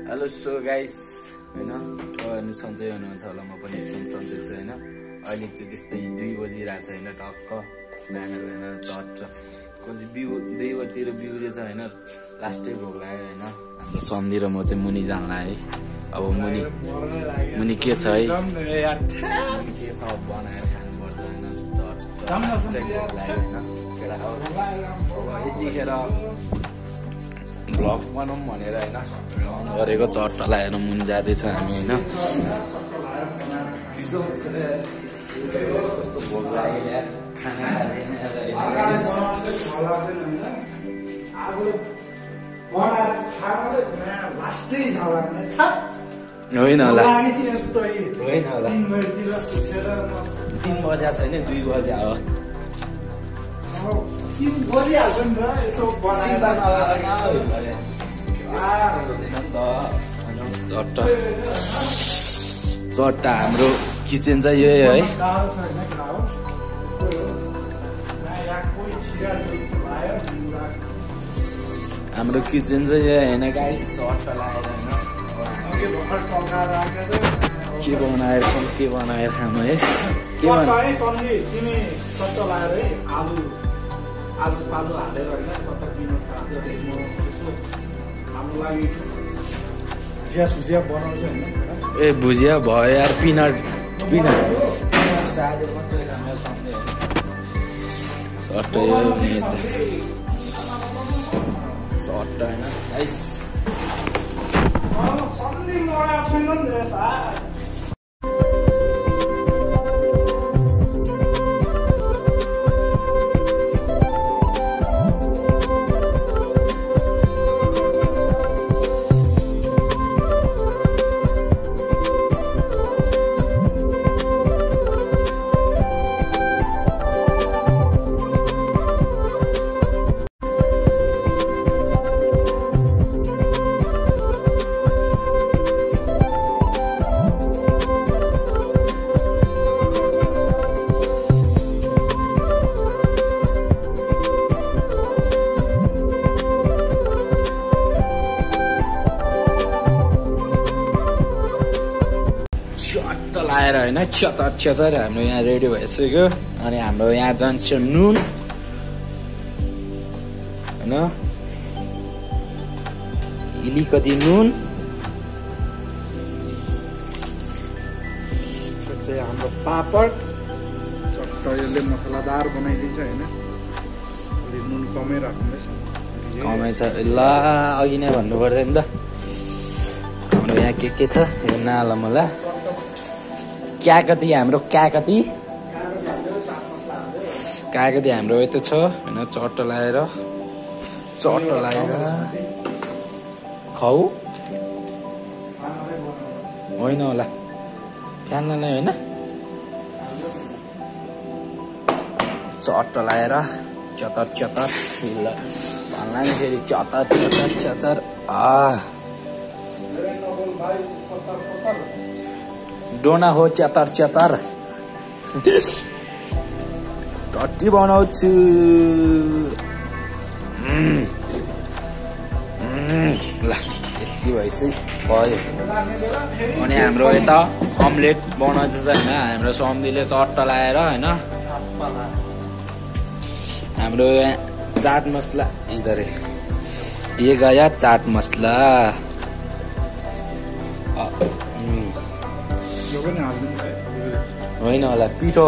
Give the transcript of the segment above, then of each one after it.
Hello so guys हैन अनि सन्चै हुनुहुन्छ होला म पनि एकदम सन्चै छु हैन अहिले चाहिँ त्यस्तै 2 बजिरहेछ हैन टक्क बिहान हैन झट्ट कति बिउ 2 बजेतिर बिउ रहेछ हैन लास्टै भोक लाग्यो हैन हाम्रो सम्धी र म चाहिँ मुनि जान लाग्यो अब मुनि के छ है के छ बनाएर खानु पर्छ हैन झट्ट भोक लाग्यो हैन अब यतिखेर भ्लग बनाऊँ भनेर हैन गरेको चट्ट लगाएर मुनि जाँदैछ हामी हैन कस्तो भोक लाग्यो यार खाना खाँदैन होइन होला होइन होला 3 बजे छैन 2 बजे हो चट्टा हाम्रो किचन चाहिँ यही है हाम्रो किचन चाहिँ यही होइन गाई चट्टा लगाएर के बनाएर खानु है के आलु सालु हालेर हैन सबै पिनो साथले म हाम्रो लागि भुजिया सुजिया बनाउँछ हैन ए भुजिया भयो यार पिनट सादे मात्रै खानु सक्ने हैन सट्टै यो सट्टा हैन नाइस सन्डे मरा छैन नि त लाएर हैन चतर हाम्रो यहाँ रेडी भइसक्यो अनि हाम्रो यहाँ जान्छ नुन हैन अलिकति नुन चाहिँ हाम्रो पापड चट्ट यसले मसलादार बनाइदिन्छ हैन अलि नुन कमै राख्नुस् कमै छ ल अघि नै भन्नु पर्दैन नि त हाम्रो यहाँ के छ यो नाला मला क्याकती हाम्रो क्याकती हाम्रो यतो छ हैन चट्ट लाएर खाऊ होइन होला फ्यान नै होइन चट्ट लाएर चतर भन्ला नि फेरि चतर डोना हो चतर टट्टी बनाउँछु ल यति भइसक्यो भयो अनि हाम्रो यता अम्लेट बनाउँदैछ हैन हाम्रो सम्धीले चट्ट लाएर हैन हाम्रो चाट मसला इधर ये गया चाट मसला होइन होला पिठो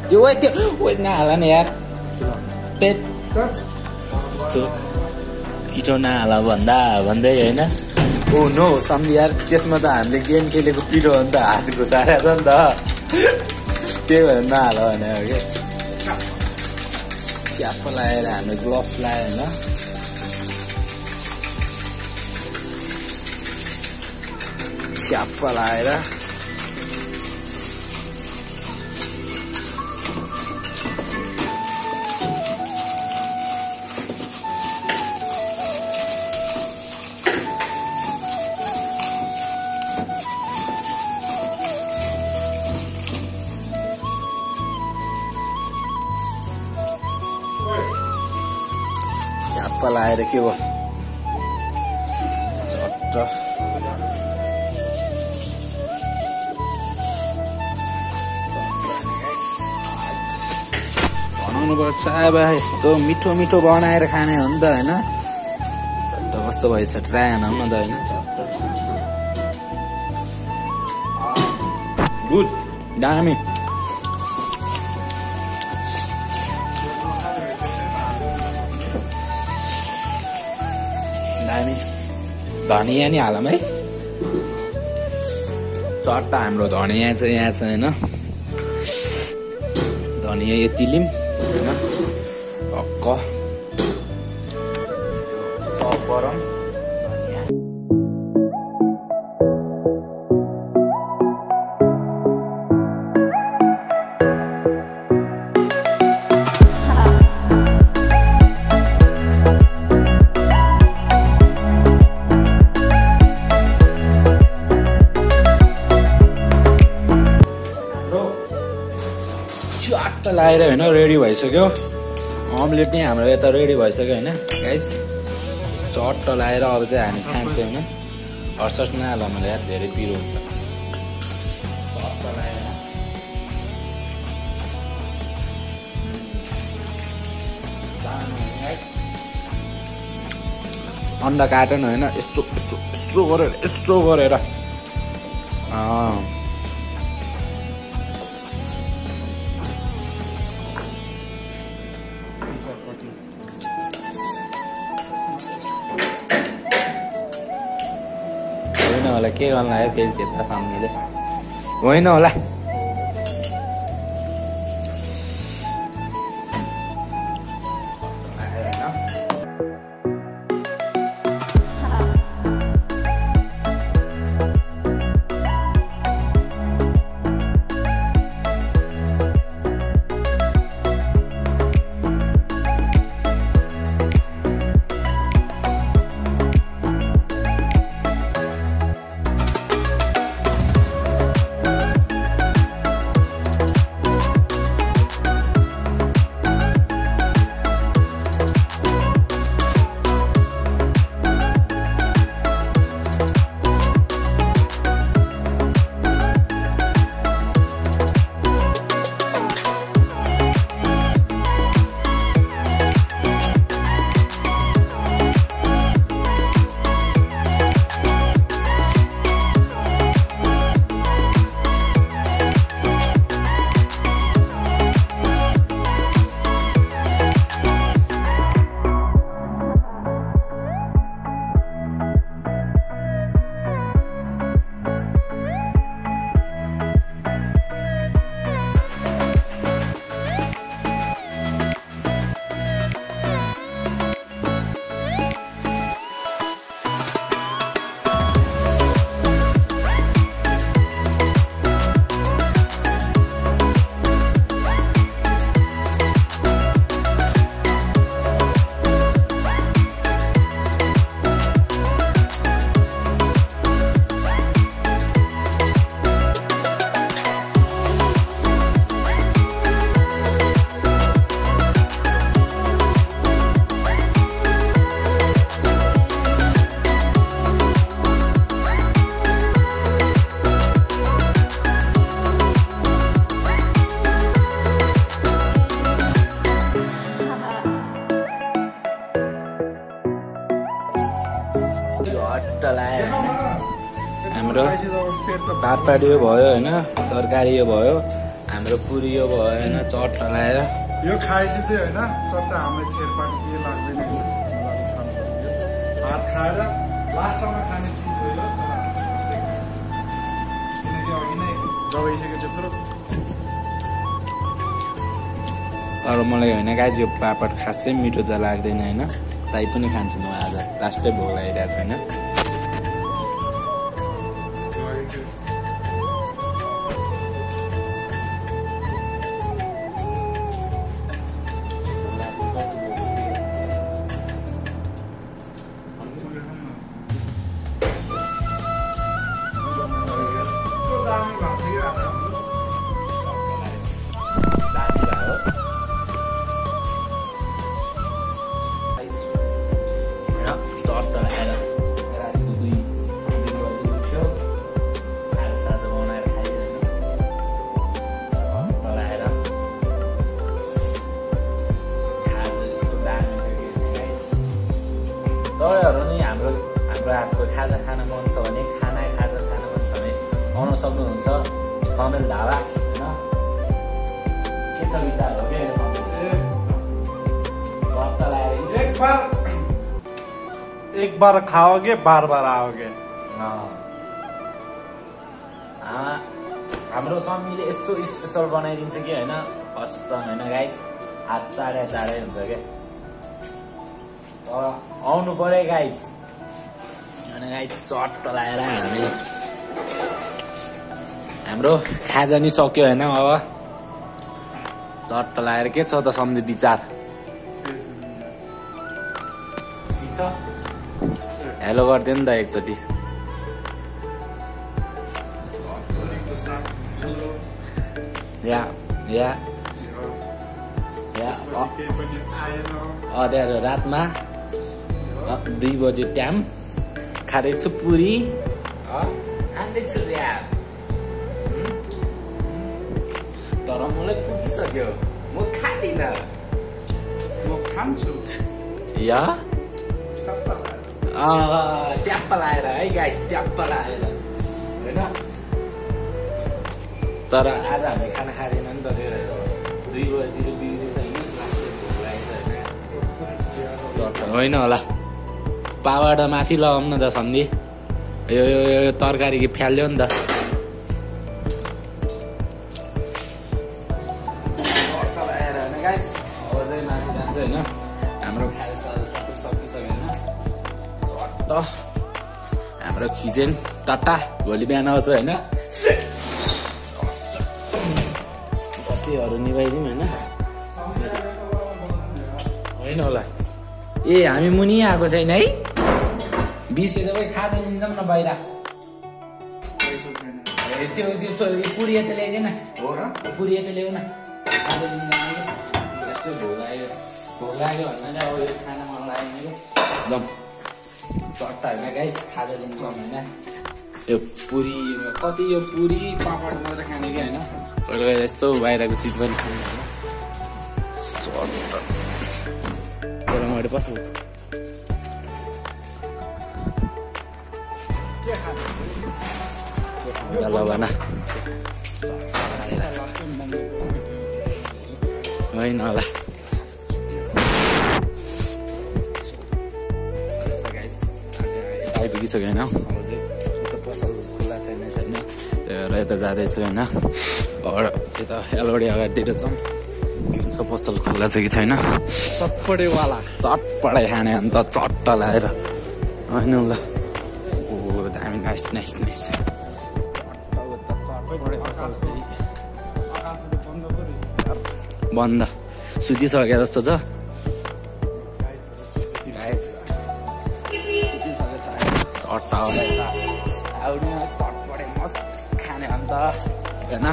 त्यो नहाला नि यार पिठो नहाला भन्दै होइन ओ नो सम्झी यार त्यसमा त हामीले गेम खेलेको पिठो हो नि त हात घुसाएर छ नि त त्यही भएर नहाला भने हो कि च्याप्प लगाएर हामीले ग्लोभ्स लगायो होइन च्याप्प लगाएर लाएर के हो चट्ट बनाउनु पर्छ अब यस्तो मिठो मिठो बनाएर खाने हो नि त होइन चट्ट कस्तो भएछ ट्राई हानौँ न त होइन गुड दामी दामी धनिया नि हालौँ है चट्टा हाम्रो धनिया चाहिँ यहाँ छ होइन धनिया यति लिम होइन टक्क चप गरौँ धनिया च्याट्ट लगाएर होइन रेडी भइसक्यो अम्लेट नै हाम्रो यता रेडी भइसक्यो होइन गाइस चट्ट लगाएर अब चाहिँ हामी खान्छौँ होइन हर्सस नहाल मैले यार धेरै पिरो हुन्छ चट्ट लगाएर अन्डा काटेन होइन यस्तो यस्तो यस्तो गरेर होइन होला के गर्नु आयो फेरि त्यता सामनेले होइन होला हाम्रो भात पाडियो भयो होइन तरकारी यो भयो हाम्रो पुरी यो भयो होइन चट्टा लगाएर यो खाएपछि चाहिँ होइन चट्टा हाम्रो छेरपाटी के लाग्दैन भात खाएर लास्टमा खाने चिज हो यो किनकि अघि नै दबाइसक्यो त्यत्रो तर मलाई होइन गाइस यो पापड खासै मिठो त लाग्दैन होइन ताई पनि खान्छु म आज लास्टै भोक लागिरहेको छ होइन रातको खाजा खान मन छ भने खाजा खान मन छ भने आउन सक्नुहुन्छ कमेल ढाबा होइन के छ विचार हो क्या चट्टा लगाएर एक बार खाओगे बार बार आओगे। हाम्रो स्वामीले यस्तो स्पेसल बनाइदिन्छ कि होइन कसम होइन गाइस हात चाँडै हुन्छ क्या तर आउनु पर्यो गाइस होइन गाइस चट्ट लगाएर हाम्रो खाजा नि सक्यो होइन अब चट्ट लगाएर के छ त सम्झे विचार ठिक छ हेलो गरिदियो नि त एकचोटि अँध्यारो रातमा 2 बजे टाइम खाँदैछु पुरी खाँदैछु तर मलाई पुगिसक्यो म खाँदिन म खान्छु या ट्याप्प लाएर है गाइस ट्याप्प लाएर होइन तर आज हामीले खाना खाँदैन नि त 2 बजीतिर बिग्रेछ होइन होला पावा त माथि लगाउँ न त सम्झी यो तरकारी फ्याल्यो नि त गाइस अब चाहिँ माथि जान्छ होइन हाम्रो खाजा सकिसक्यो होइन चट्ट हाम्रो खिचेन टट्टा भोलि बिहान आउँछ होइन कतिहरू निभाइदिउँ होइन होला ए हामी मुनि आएको छैन है बिर्सेर खाजा लिन्छौँ न बाहिर त्यो पुरी यता ल्याइदिएन पुरी यता ल्याउ न खाजा लिन्छ यस्तो भोक लाग्यो भन्नाले अब यो खाना मन लाग्यो एकदम चट्टा होइन गाइस खाजा लिन्छौँ होइन यो पुरी कति यो पुरी पापड मात्रै खाने कि होइन यसो बाहिरको चिज पनि खाने मैले पसल ल भन होइन होला आइपुगिसक्यो होइन पसल खुल्ला छैन त्यही भएर यता जाँदैछु होइन यता अलगढी अगाडितिर जाउँ पसल खुल्ला छ कि छैन चटपडे खाने अन्त चट्ट लगाएर होइन ल ओ दामी नाइस बन्द सुतिसके जस्तो छ चटपडे मस्त खाने अन्त होइन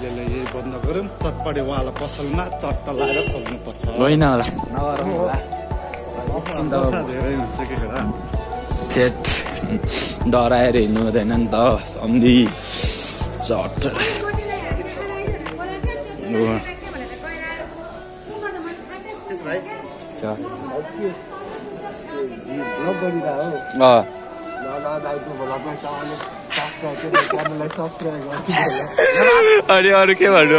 यही बन्द गरौँ चटपटेवाला पसलमा चट्ट लगाएर खोल्नुपर्छ होइन होला नगरौँ होला धेरै हुन्छ कि छेट डराएर हिँड्नु हुँदैन नि त सम्झी चट अनि अरू के भन्नु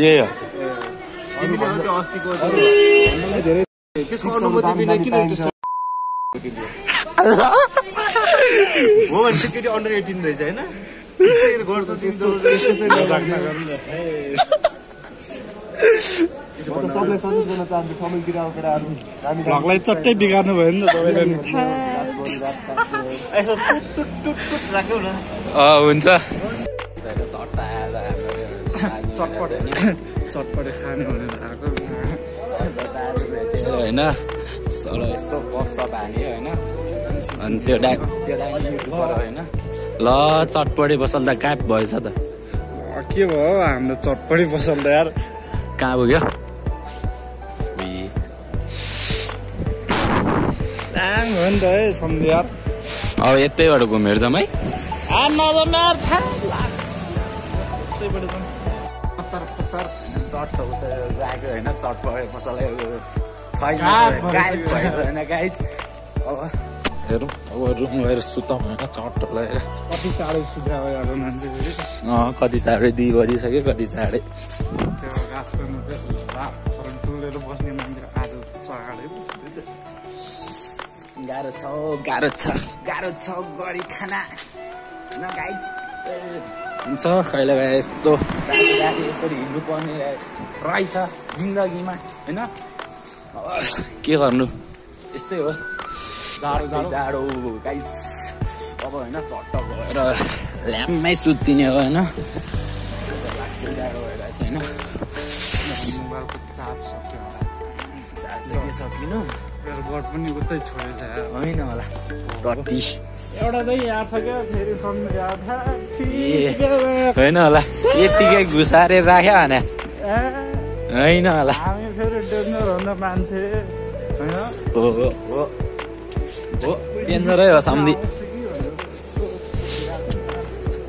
यही हो त्यसको अनुमति बिना किन त्यस्तो हो भने चाहिँ केटी अन्डर 18 रहेछ होइन गर्छ सबलाई सजेस्ट गर्न चाहन्छु कमेन्टतिर आएको केटाहरू भ्लगलाई चट्टै बिगार्नु भयो नि त राख्यौ न हुन्छ चटपटे खाने भनेर आएको होइन यस्तो गफसप हाल्यो होइन अनि त्यो होइन ल चटपटे पसल त गायब भएछ त के भयो हाम्रो चटपटे पसल त यार कहाँ पुग्यो हो नि त है सम्झे यार अब यतैबाट घुमेर जाउँ है चट्ट उता गएको होइन चटपटे पसल छैन गायब भएछ होइन गाइज अब हेरौँ अब रुम गएर सुतौँ होइन चट्ट लगाएर कति चाँडै सुत्रा भयो मान्छे कति चाँडै 2 बजिसक्यो कति चाँडै त्यो घाँस गर्नु चाहिँ टुलेर बस्ने मान्छे आज चाँडै गाह्रो छ गरी खाना हुन्छ कहिले कहिले यस्तो राति यसरी हिँड्नु पर्ने रहेछ जिन्दगीमा होइन के गर्नु यस्तै हो जाडो गाइस अब होइन चट्ट भएर ल्याम्मै सुत्तिने हो होइन जाडो भइरहेछ होइन मोबाइलको चार्ज सक्यो चार्ज के सकिनु मेरो गड पनि उतै छोडेछ होइन होला रटी एउटा चाहिँ यहाँ छ क्या फेरि सम्झ्या होइन होला यतिकै घुसारे राख्यो भने होइन होला हामी फेरि डेन्जर हुन मान्छे होइन हो डेन्जरै हो सम्धि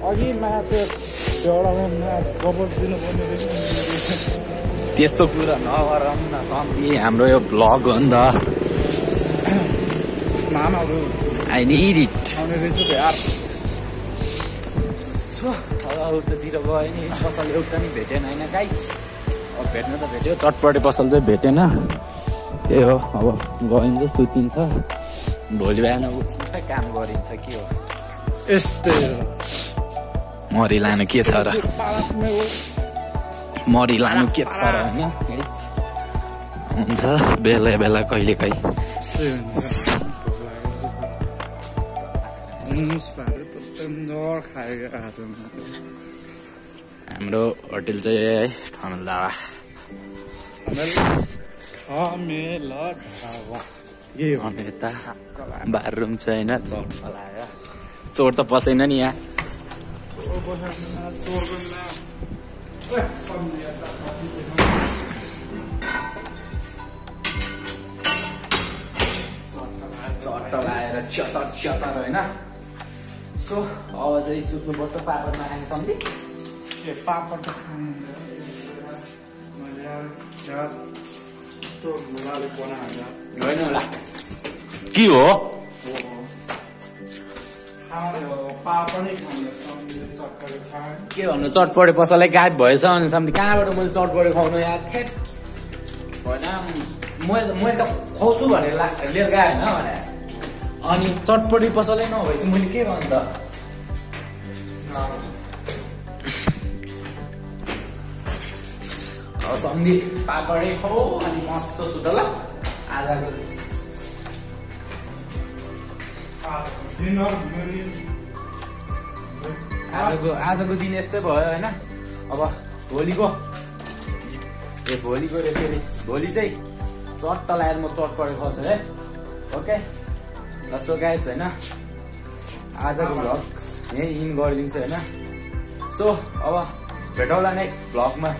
अघि त्यो एउटामा गबस दिनुपर्ने रहेछ त्यस्तो कुरा नगरौँ न सम्धि हाम्रो यो भ्लग हो नि त मामाहरू आई निड इट आउने रहेछ त यार उतातिर गयो नि पसल एउटा नि भेटेन होइन गाइस अब भेट्न त भेट्यो चटपटे पसल चाहिँ भेटेन त्यही हो अब गइन्छ सुतिन्छ भोलि बिहान उठिन्छ काम गरिन्छ के हो यस्तै मरी लानु के छ र मरी लानु के छ र होइन हुन्छ बेला बेला कहिले काहीँ हाम्रो होटेल चाहिँ है ठमेल अनि यता बाथरुम चाहिँ होइन चोट फलायो चोर त पसेन नि यहाँ चट्ट लाएर च्यातर होइन सो अब चाहिँ सुत्नुपर्छ पापड नखाने सम्धि के पापड त खानु मैले यस्तो मुलाले बनाएर होइन होला के हो के भन्नु चटपटे पसललाई गायब भएछ अनि सम्धि कहाँबाट मैले चटपटे खुवाउनु यार थेट होइन मैले त खुवाउँछु भनेर लिएर गएँ होइन भने अनि चटपटी पसलै नभएपछि मैले के गर्नु त सम्धि पापडै खाऊ अनि मस्त सुत ल आजको दिन यस्तै भयो होइन अब भोलिको रे फेरि भोलि चाहिँ चट्ट लगाएर म चटपटे खस्छु है ओके सो गाइज होइन आजको भ्लग यहीँ इन गरिदिन्छु होइन सो अब भेटौँला नेक्स्ट भ्लगमा